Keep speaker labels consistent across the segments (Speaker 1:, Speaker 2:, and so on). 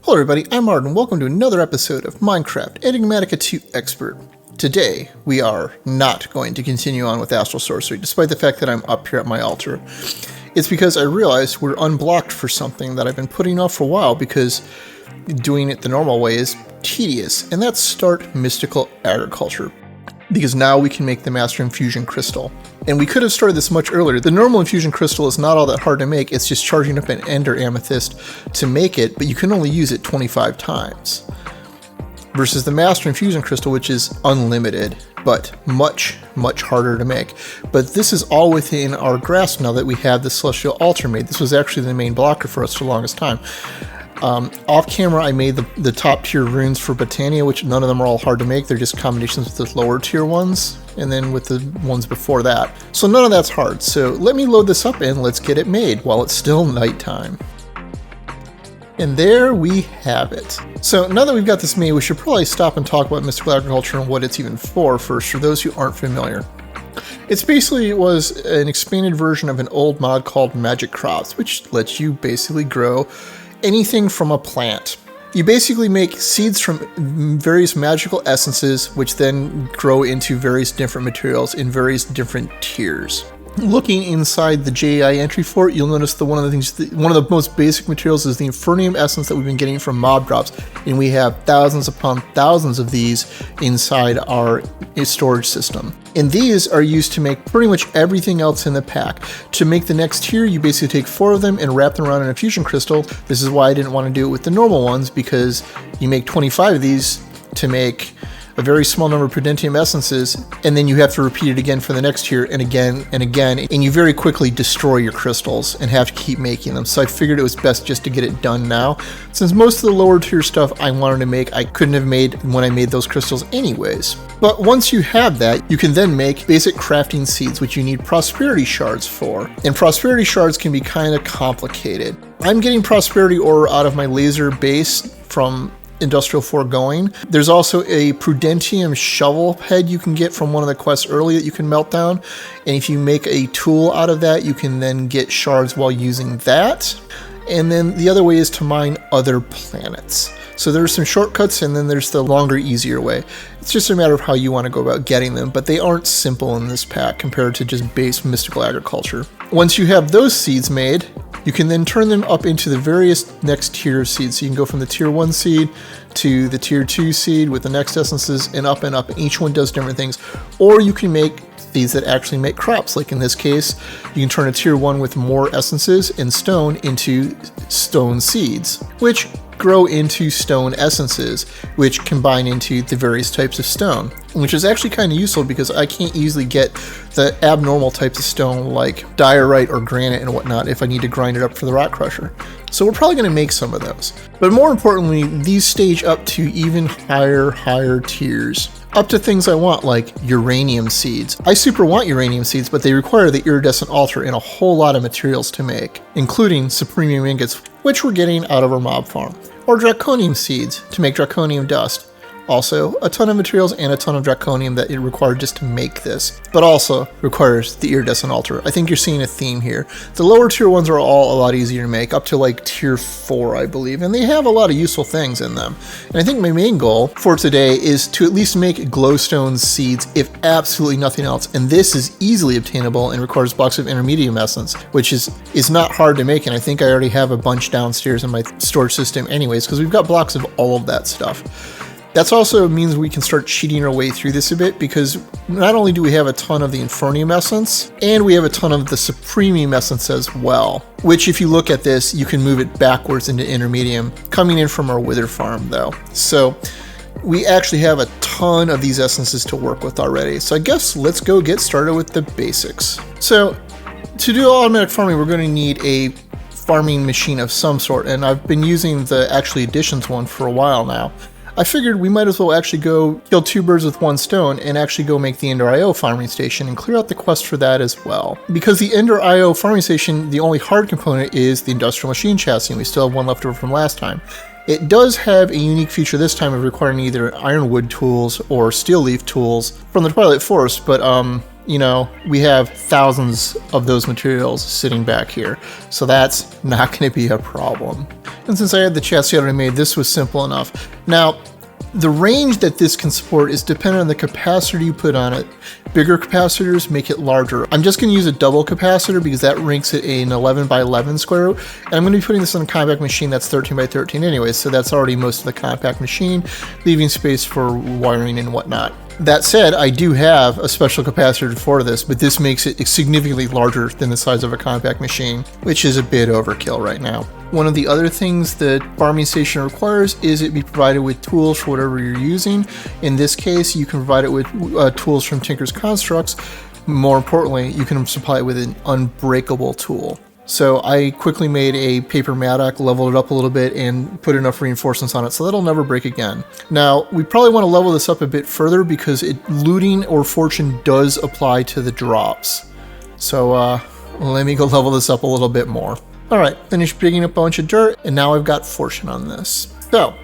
Speaker 1: Hello everybody, I'm Martin. Welcome to another episode of Minecraft Enigmatica 2 Expert. Today, we are not going to continue on with Astral Sorcrey, despite the fact that I'm up here at my altar. It's because I realized we're unblocked for something that I've been putting off for a while because doing it the normal way is tedious, and that's start mystical agriculture. Because now we can make the Master Infusion Crystal. And we could have started this much earlier. The normal Infusion Crystal is not all that hard to make, it's just charging up an Ender Amethyst to make it, but you can only use it 25 times. Versus the Master Infusion Crystal, which is unlimited, but much, much harder to make. But this is all within our grasp now that we have the Celestial Altar made. This was actually the main blocker for us for the longest time. Off camera, I made the top tier runes for Botania, which none of them are all hard to make. They're just combinations with the lower tier ones, and then with the ones before that. So none of that's hard. So let me load this up and let's get it made while it's still nighttime. And there we have it. So now that we've got this made, we should probably stop and talk about mystical agriculture and what it's even for first, for those who aren't familiar. It's basically was an expanded version of an old mod called Magic Crops, which lets you basically grow anything from a plant. You basically make seeds from various magical essences, which then grow into various different materials in various different tiers. Looking inside the JAI entry for it, you'll notice that one of the most basic materials is the Infernium essence that we've been getting from mob drops, and we have thousands upon thousands of these inside our storage system. And these are used to make pretty much everything else in the pack. To make the next tier, you basically take 4 of them and wrap them around in a fusion crystal. This is why I didn't want to do it with the normal ones, because you make 25 of these to make a very small number of Prudentium essences, and then you have to repeat it again for the next tier, and again, and you very quickly destroy your crystals and have to keep making them. So I figured it was best just to get it done now. Since most of the lower tier stuff I wanted to make, I couldn't have made when I made those crystals anyways. But once you have that, you can then make basic crafting seeds, which you need prosperity shards for. And prosperity shards can be kind of complicated. I'm getting prosperity ore out of my laser base from Industrial Foregoing. There's also a Prudentium shovel head you can get from one of the quests early that you can melt down, and if you make a tool out of that, you can then get shards while using that. And then the other way is to mine other planets. So there's some shortcuts, and then there's the longer, easier way. It's just a matter of how you want to go about getting them, but they aren't simple in this pack compared to just base mystical agriculture. Once you have those seeds made, you can then turn them up into the various next tier of seeds. So you can go from the tier 1 seed to the tier 2 seed with the next essences and up, and each one does different things. Or you can make seeds that actually make crops. Like in this case, you can turn a tier 1 with more essences and stone into stone seeds, which grow into stone essences, which combine into the various types of stone, which is actually kind of useful because I can't easily get the abnormal types of stone like diorite or granite and whatnot if I need to grind it up for the rock crusher. So we're probably going to make some of those. But more importantly, these stage up to even higher tiers. Up to things I want like uranium seeds. I super want uranium seeds, but they require the iridescent altar and a whole lot of materials to make, including supremium ingots, which we're getting out of our mob farm. Or draconium seeds to make draconium dust. Also, a ton of materials and a ton of draconium that it required just to make this, but also requires the iridescent altar. I think you're seeing a theme here. The lower tier ones are all a lot easier to make, up to like tier 4, I believe, and they have a lot of useful things in them. And I think my main goal for today is to at least make glowstone seeds, if absolutely nothing else, and this is easily obtainable and requires blocks of intermedium essence, which is not hard to make, and I think I already have a bunch downstairs in my storage system anyways, because we've got blocks of all of that stuff. That also means we can start cheating our way through this a bit, because not only do we have a ton of the Infernium essence, and we have a ton of the Supremium essence as well, which if you look at this, you can move it backwards into Intermedium, coming in from our Wither farm though. So we actually have a ton of these essences to work with already. So I guess let's go get started with the basics. So to do automatic farming, we're going to need a farming machine of some sort, and I've been using the actually additions one for a while now. I figured we might as well actually go kill 2 birds with 1 stone and actually go make the Ender IO farming station and clear out the quest for that as well. Because the Ender IO farming station, the only hard component is the industrial machine chassis, and we still have one left over from last time. It does have a unique feature this time of requiring either ironwood tools or steel leaf tools from the Twilight Forest, but you know, we have thousands of those materials sitting back here, so that's not going to be a problem. And since I had the chassis already made, this was simple enough. Now, the range that this can support is dependent on the capacitor you put on it. Bigger capacitors make it larger. I'm just going to use a double capacitor because that makes it an 11 by 11 square root. And I'm going to be putting this on a compact machine that's 13 by 13 anyway, so that's already most of the compact machine, leaving space for wiring and whatnot. That said, I do have a special capacitor for this, but this makes it significantly larger than the size of a compact machine, which is a bit overkill right now. One of the other things that farming station requires is it be provided with tools for whatever you're using. In this case, you can provide it with tools from Tinker's Constructs. More importantly, you can supply it with an unbreakable tool. So I quickly made a paper mattock, leveled it up a little bit, and put enough reinforcements on it so that'll never break again. Now, we probably want to level this up a bit further because looting or fortune does apply to the drops. So let me go level this up a little bit more. Alright, finished digging up a bunch of dirt, and now I've got fortune on this. So,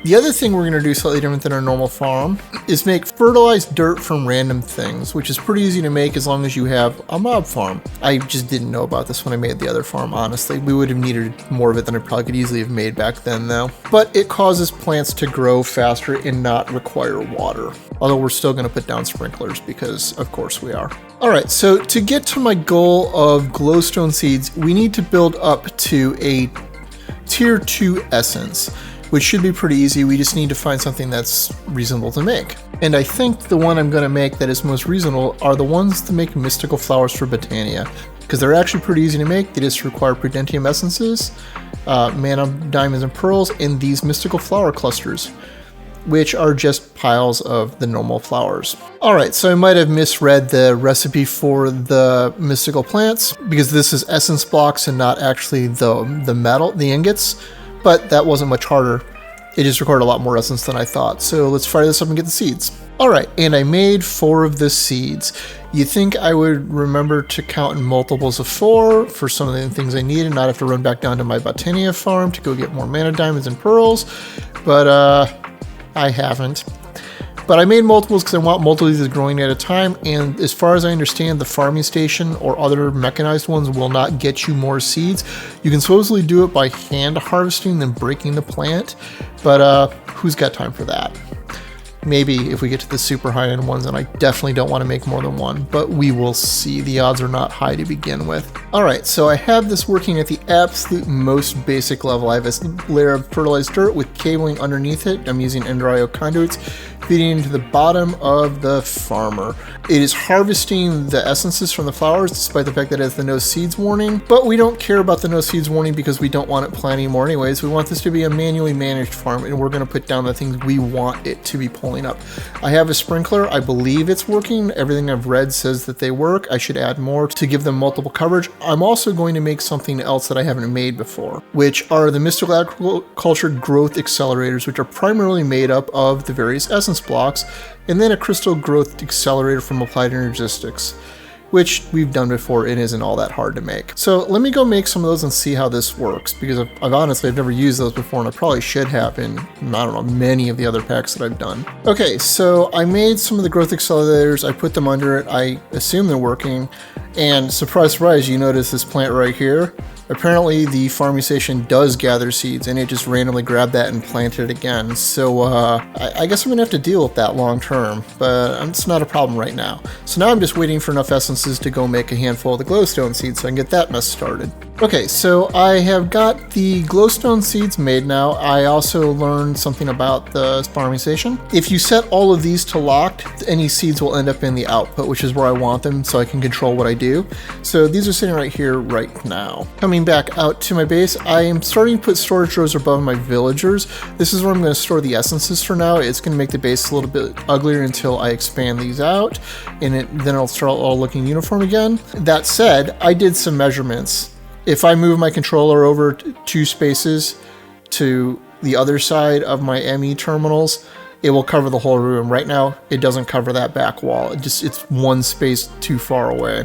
Speaker 1: the other thing we're going to do slightly different than our normal farm is make fertilized dirt from random things, which is pretty easy to make as long as you have a mob farm. I just didn't know about this when I made the other farm, honestly. We would have needed more of it than I probably could easily have made back then, though. But it causes plants to grow faster and not require water. Although we're still going to put down sprinklers because, of course, we are. Alright, so to get to my goal of glowstone seeds, we need to build up to a tier 2 essence, which should be pretty easy. We just need to find something that's reasonable to make. And I think the one I'm going to make that is most reasonable are the ones to make mystical flowers for Botania, because they're actually pretty easy to make. They just require Prudentium essences, mana, diamonds, and pearls, and these mystical flower clusters, which are just piles of the normal flowers. Alright, so I might have misread the recipe for the mystical plants, because this is essence blocks and not actually the metal, the ingots. But that wasn't much harder. It just required a lot more essence than I thought. So let's fire this up and get the seeds. Alright, and I made 4 of the seeds. You think I would remember to count in multiples of 4 for some of the things I need and not have to run back down to my Botania farm to go get more mana, diamonds, and pearls. But I haven't. But I made multiples because I want multiple of these growing at a time, and as far as I understand, the farming station or other mechanized ones will not get you more seeds. You can supposedly do it by hand harvesting, then breaking the plant, but who's got time for that? Maybe if we get to the super high-end ones, and I definitely don't want to make more than one, but we will see. The odds are not high to begin with. Alright, so I have this working at the absolute most basic level. I have a layer of fertilized dirt with cabling underneath it. I'm using Ender.io conduits feeding into the bottom of the farmer. It is harvesting the essences from the flowers despite the fact that it has the no seeds warning, but we don't care about the no seeds warning because we don't want it planting more anyways. We want this to be a manually managed farm, and we're going to put down the things we want it to be pulling up. I have a sprinkler. I believe it's working. Everything I've read says that they work. I should add more to give them multiple coverage. I'm also going to make something else that I haven't made before, which are the mystical agriculture growth accelerators, which are primarily made up of the various essence blocks, and then a crystal growth accelerator from Applied Energistics, which we've done before and isn't all that hard to make. So let me go make some of those and see how this works, because I've never used those before, and I probably should have in, I don't know, many of the other packs that I've done. Okay, so I made some of the growth accelerators, I put them under it, I assume they're working, and surprise, surprise, you notice this plant right here? Apparently the farming station does gather seeds, and it just randomly grabbed that and planted it again. So I guess I'm gonna have to deal with that long term, but it's not a problem right now. So now I'm just waiting for enough essences to go make a handful of the glowstone seeds so I can get that mess started. Okay, so I have got the glowstone seeds made now. I also learned something about the farming station. If you set all of these to locked, any seeds will end up in the output, which is where I want them so I can control what I do. So these are sitting right here right now. Coming back out to my base, I am starting to put storage drawers above my villagers. This is where I'm going to store the essences for now. It's going to make the base a little bit uglier until I expand these out, and then it'll start all looking uniform again. That said, I did some measurements. If I move my controller over 2 spaces to the other side of my ME terminals, it will cover the whole room. Right now, it doesn't cover that back wall. It's one space too far away.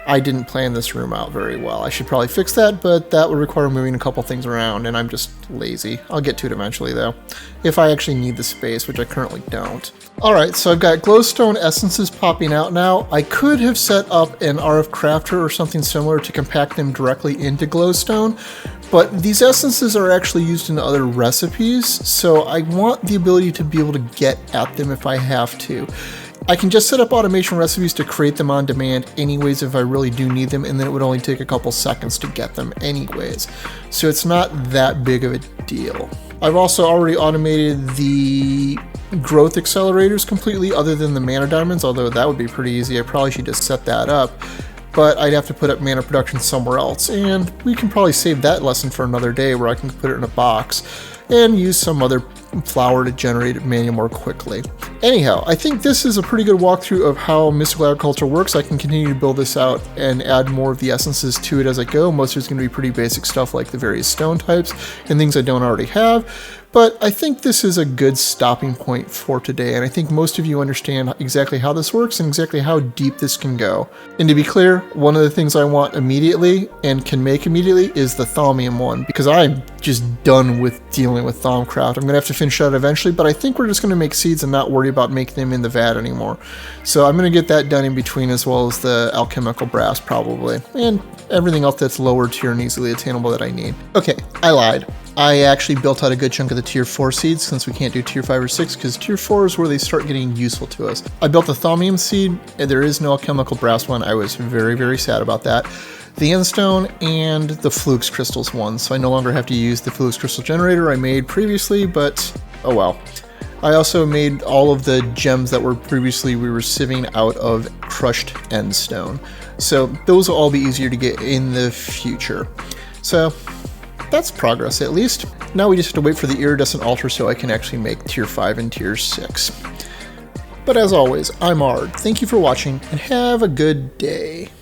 Speaker 1: I didn't plan this room out very well. I should probably fix that, but that would require moving a couple things around, and I'm just lazy. I'll get to it eventually, though, if I actually need the space, which I currently don't. Alright, so I've got glowstone essences popping out now. I could have set up an RF crafter or something similar to compact them directly into glowstone, but these essences are actually used in other recipes, so I want the ability to be able to get at them if I have to. I can just set up automation recipes to create them on demand anyways if I really do need them, and then it would only take a couple seconds to get them anyways. So it's not that big of a deal. I've also already automated the growth accelerators completely other than the mana diamonds, although that would be pretty easy. I probably should just set that up, but I'd have to put up mana production somewhere else, and we can probably save that lesson for another day where I can put it in a box and use some other flower to generate mana more quickly. Anyhow, I think this is a pretty good walkthrough of how mystical agriculture works. I can continue to build this out and add more of the essences to it as I go. Most of it's going to be pretty basic stuff like the various stone types and things I don't already have. But I think this is a good stopping point for today, and I think most of you understand exactly how this works and exactly how deep this can go. And to be clear, one of the things I want immediately and can make immediately is the Thaumium one, because I'm just done with dealing with Thaumcraft. I'm going to have to finish that eventually, but I think we're just going to make seeds and not worry about making them in the vat anymore. So I'm going to get that done in between, as well as the alchemical brass probably, and everything else that's lower tier and easily attainable that I need. Okay, I lied. I actually built out a good chunk of the tier 4 seeds since we can't do tier 5 or 6 because tier 4 is where they start getting useful to us. I built the Thaumium seed, and there is no alchemical brass one. I was very, very sad about that. The Endstone and the Flux crystals one, so I no longer have to use the Flux crystal generator I made previously, but oh well. I also made all of the gems that were previously we were sieving out of crushed Endstone. So those will all be easier to get in the future. So that's progress, at least. Now we just have to wait for the iridescent altar so I can actually make tier 5 and tier 6. But as always, I'm Ard. Thank you for watching, and have a good day.